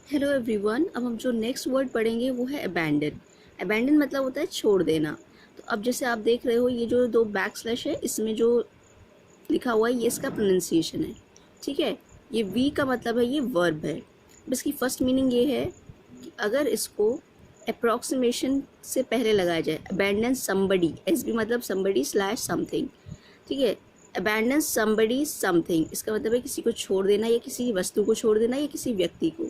Hello everyone. अब हम जो नेक्स्ट वर्ड पढ़ेंगे वो है अबैंडन। अबैंडन मतलब होता है छोड़ देना। तो अब जैसे आप देख रहे हो ये जो दो बैक स्लैश है इसमें जो लिखा हुआ है ये इसका प्रोनाउंसिएशन है। ठीक है, ये वी का मतलब है ये वर्ब है। अब इसकी फर्स्ट मीनिंग ये है कि अगर इसको अप्रॉक्सीमेशन से पहले लगाया जाए, अबैंडन समबडी, एस बी मतलब समबडी स्लैश समथिंग। ठीक है, अबैंडन समबडी समथिंग इसका मतलब है किसी को छोड़ देना या किसी वस्तु को छोड़ देना या किसी व्यक्ति को।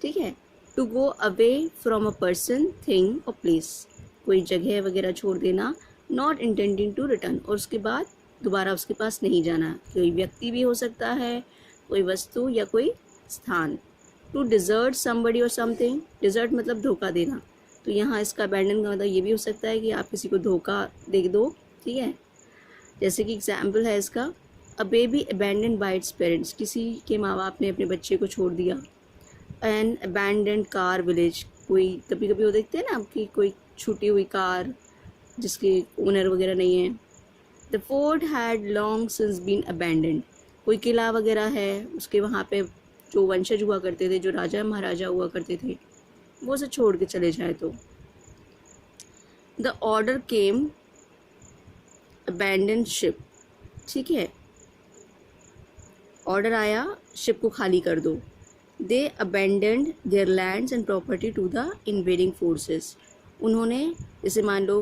ठीक है, to go away from a person thing और प्लेस, कोई जगह वगैरह छोड़ देना। नॉट इंटेंडिंग टू रिटर्न, और उसके बाद दोबारा उसके पास नहीं जाना। कोई व्यक्ति भी हो सकता है, कोई वस्तु या कोई स्थान। टू डिजर्ट समबडी और समथिंग, डिजर्ट मतलब धोखा देना। तो यहाँ इसका अबैंडन का मतलब ये भी हो सकता है कि आप किसी को धोखा दे दो। ठीक है, जैसे कि एग्जाम्पल है इसका, a baby abandon bye its parents, किसी के माँ बाप ने अपने बच्चे को छोड़ दिया। एन अबैंडेंड कार विलेज, कोई कभी कभी वो देखते हैं ना आपकी कोई छूटी हुई कार जिसके ओनर वगैरह नहीं है। The fort had long since been abandoned, कोई किला वगैरह है उसके वहाँ पे जो वंशज हुआ करते थे, जो राजा महाराजा हुआ करते थे, वो उसे छोड़ के चले जाए तो। The order came abandon ship, ठीक है, ऑर्डर आया शिप को खाली कर दो। They abandoned their lands and property to the invading forces, उन्होंने जैसे मान लो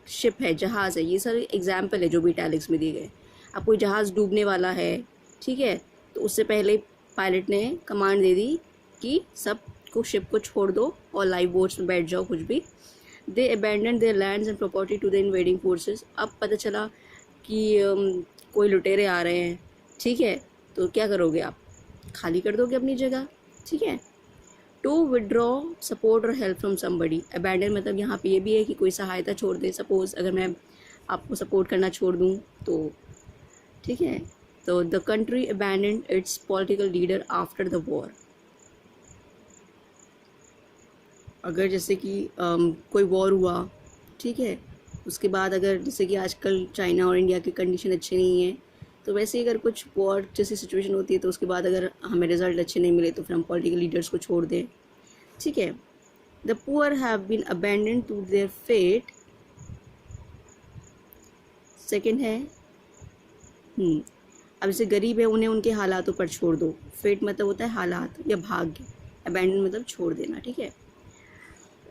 शिप है, जहाज़ है, ये सारे एग्जाम्पल है जो भी इटैलिक्स में दिए गए। अब कोई जहाज़ डूबने वाला है, ठीक है, तो उससे पहले पायलट ने कमांड दे दी कि सबको शिप को छोड़ दो और लाइव बोट्स में बैठ जाओ कुछ भी। They abandoned their lands and property to the invading forces, अब पता चला कि कोई लुटेरे आ रहे हैं, ठीक है, तो क्या करोगे आप, खाली कर दोगे अपनी जगह। ठीक है, टू विड्रॉ सपोर्ट और हेल्प फ्रॉम समबडी, अबैंडन मतलब यहाँ पे ये भी है कि कोई सहायता छोड़ दे। सपोज अगर मैं आपको सपोर्ट करना छोड़ दूँ तो, ठीक है, तो the country abandon it's political leader after the war, अगर जैसे कि कोई वॉर हुआ, ठीक है, उसके बाद अगर जैसे कि आजकल चाइना और इंडिया की कंडीशन अच्छी नहीं है, तो वैसे ही अगर कुछ वॉर जैसी सिचुएशन होती है तो उसके बाद अगर हमें रिजल्ट अच्छे नहीं मिले तो फिर हम पॉलिटिकल लीडर्स को छोड़ दें। ठीक है, the poor have been abandon to their fate, second है अब जैसे गरीब है उन्हें उनके हालातों पर छोड़ दो। फेट मतलब होता है हालात या भाग्य, अबैंडन मतलब छोड़ देना। ठीक है,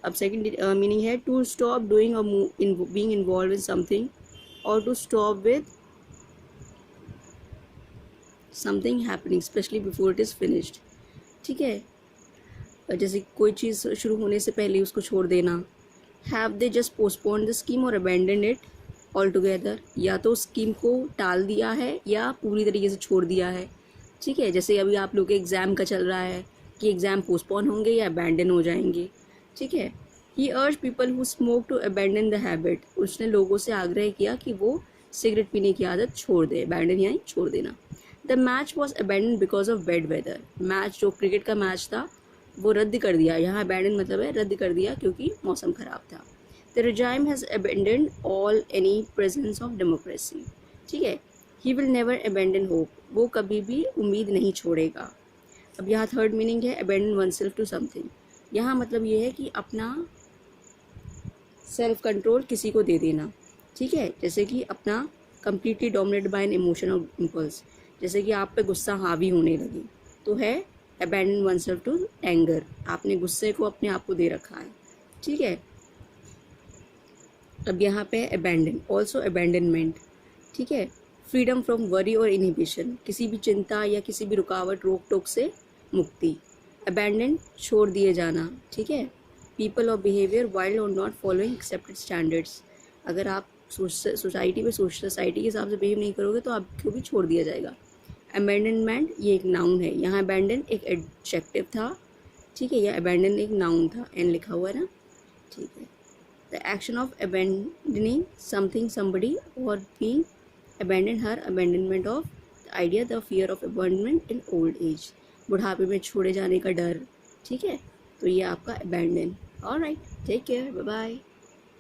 अब सेकेंड मीनिंग है टू स्टॉप डूइंग और बीइंग इन्वॉल्व इन समथिंग, और to stop with something happening specially before it is finished. ठीक है, जैसे कोई चीज़ शुरू होने से पहले उसको छोड़ देना। Have they just postpone the scheme और अबैंडन इट ऑल टुगेदर, या तो स्कीम को टाल दिया है या पूरी तरीके से छोड़ दिया है। ठीक है, जैसे अभी आप लोग के एग्ज़ाम का चल रहा है कि एग्ज़ाम पोस्टपोन होंगे या अबैंडन हो जाएंगे। ठीक है, he urged people who smoke to abandon the habit, उसने लोगों से आग्रह किया कि वो सिगरेट पीने की आदत छोड़ दे। अबैंडन यानी छोड़ देना। The match was abandon because of bad weather, match जो क्रिकेट का मैच था वो रद्द कर दिया। यहाँ अबैंडन मतलब है रद्द कर दिया क्योंकि मौसम ख़राब था। The regime has abandon all any presence of democracy, ठीक है, he will never abandon hope, वो कभी भी उम्मीद नहीं छोड़ेगा। अब यहाँ थर्ड मीनिंग है abandon one self to something, यहाँ मतलब ये है कि अपना सेल्फ कंट्रोल किसी को दे देना। ठीक है, जैसे कि अपना completely dominated by an emotion और इम्पल्स, जैसे कि आप पे गुस्सा हावी होने लगी तो है abandon one self to anger, आपने गुस्से को अपने आप को दे रखा है। ठीक है, अब यहाँ पे अबैंडन ऑल्सो अबैंडनमेंट। ठीक है, फ्रीडम फ्रॉम वरी और इनहिबिशन, किसी भी चिंता या किसी भी रुकावट रोक टोक से मुक्ति। अबैंडन छोड़ दिए जाना। ठीक है, पीपल और बिहेवियर वाइल्ड और नॉट फॉलोइंग एक्सेप्टेड स्टैंडर्ड्स, अगर आप सोसाइटी में सोसाइटी के हिसाब से बिहेव नहीं करोगे तो आपको भी छोड़ दिया जाएगा। अबैंडनमेंट ये एक नाउन है, यहाँ अबैंडन एक एडजेक्टिव था। ठीक है, यह अबैंडन एक नाउन था, एन लिखा हुआ है ना। ठीक है, the action of abandoning something somebody और being abandon her, abandonment of the idea the fear of abandonment in old age, बुढ़ापे में छोड़े जाने का डर। ठीक है, तो ये आपका abandon. Alright, take care, bye bye.